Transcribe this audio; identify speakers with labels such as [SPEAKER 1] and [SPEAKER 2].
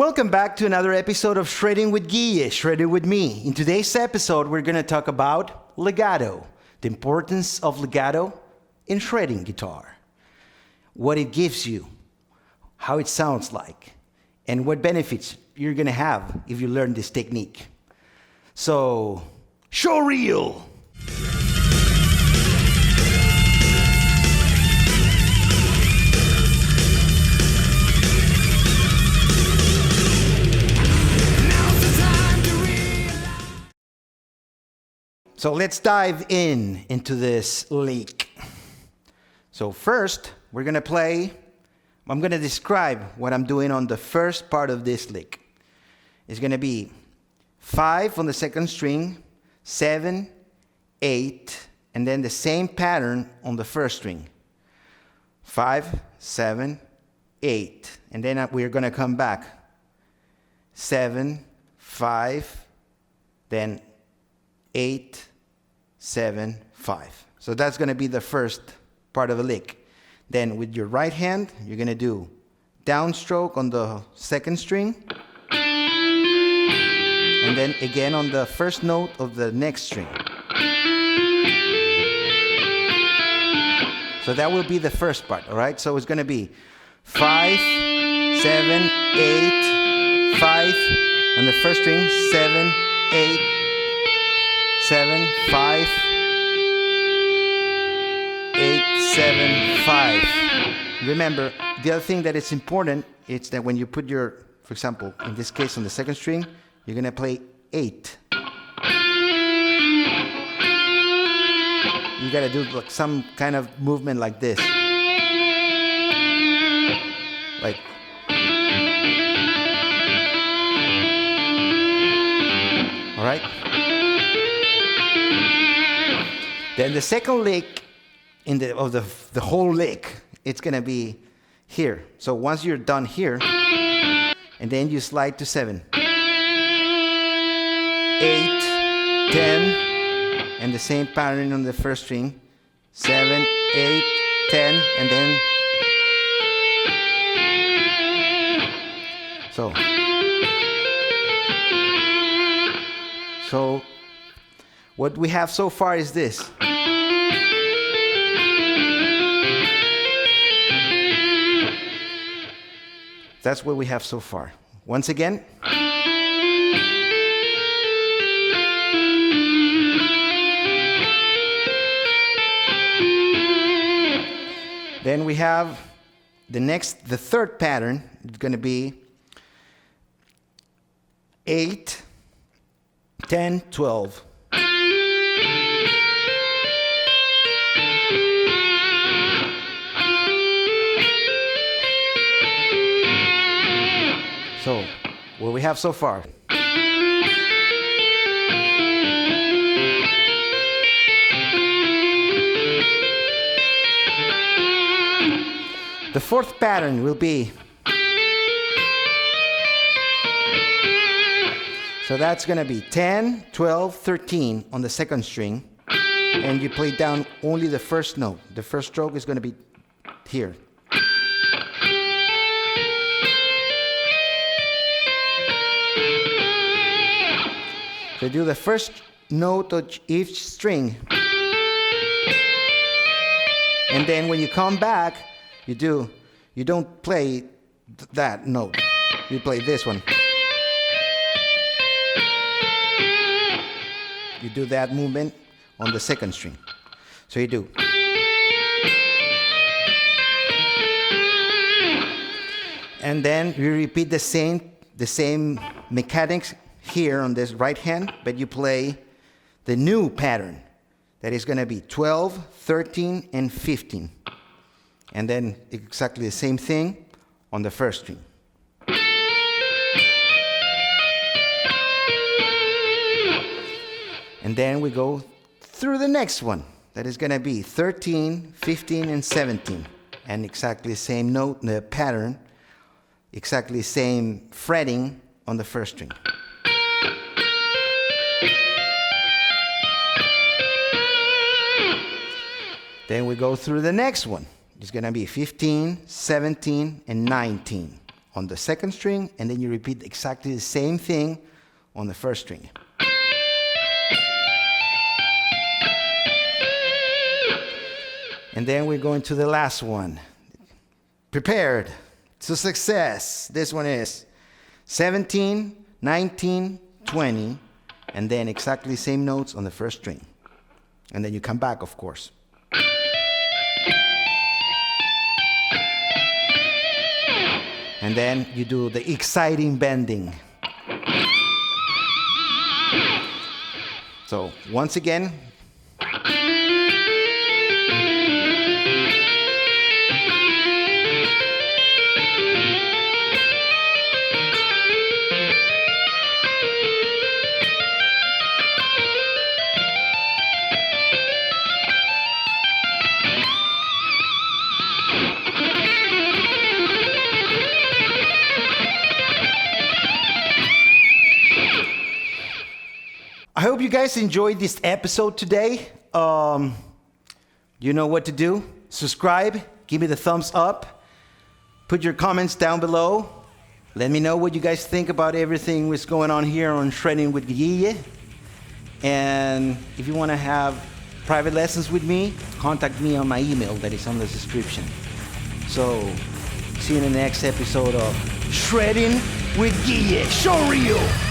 [SPEAKER 1] Welcome back to another episode of Shredding with Guille, Shredding with me. In today's episode, we're going to talk about legato, the importance of legato in shredding guitar, what it gives you, how it sounds like, and what benefits you're going to have if you learn this technique. So, show reel! So let's dive into this lick. So first, we're going to I'm going to describe what I'm doing on the first part of this lick. It's going to be 5 on the second string, 7, 8, and then the same pattern on the first string. 5, 7, 8. And then we're going to come back. 7, 5, then 8, 7, 5. So that's going to be the first part of the lick. Then with your right hand, you're going to do downstroke on the second string. And then again on the first note of the next string. So that will be the first part, all right? So it's going to be 5, 7, 8, 5, on the first string, 7, 8, 7, 5, 8, 7, 5. Remember, the other thing that is important is that when you put your, for example, in this case on the second string, you're going to play 8. You got to do like some kind of movement like this. Like. All right? Then the second lick of the whole lick, it's going to be here. So once you're done here, and then you slide to 7. 8, 10, and the same pattern on the first string. 7, 8, 10, and then. So what we have so far is this. That's what we have so far. Once again. Then we have the third pattern. It's going to be 8, 10, 12. So, what we have so far. The fourth pattern will be. So that's going to be 10, 12, 13 on the second string. And you play down only the first note. The first stroke is going to be here. So do the first note of each string. And then when you come back, you don't play that note. You play this one. You do that movement on the second string. So you do. And then you repeat the same mechanics here on this right hand, but you play the new pattern that is going to be 12, 13, and 15. And then exactly the same thing on the first string. And then we go through the next one. That is going to be 13, 15, and 17. And exactly the same note, the pattern, exactly the same fretting on the first string. Then we go through the next one. It's going to be 15, 17, and 19 on the second string, and then you repeat exactly the same thing on the first string. And then we're going to the last one. Prepared to success. This one is 17, 19, 20, and then exactly same notes on the first string. And then you come back, of course. And then you do the exciting bending. So once again, I hope you guys enjoyed this episode today. You know what to do. Subscribe, give me the thumbs up, put your comments down below. Let me know what you guys think about everything that's going on here on Shredding with Guille. And if you want to have private lessons with me, contact me on my email that is on the description. So, see you in the next episode of Shredding with Guille. Show real!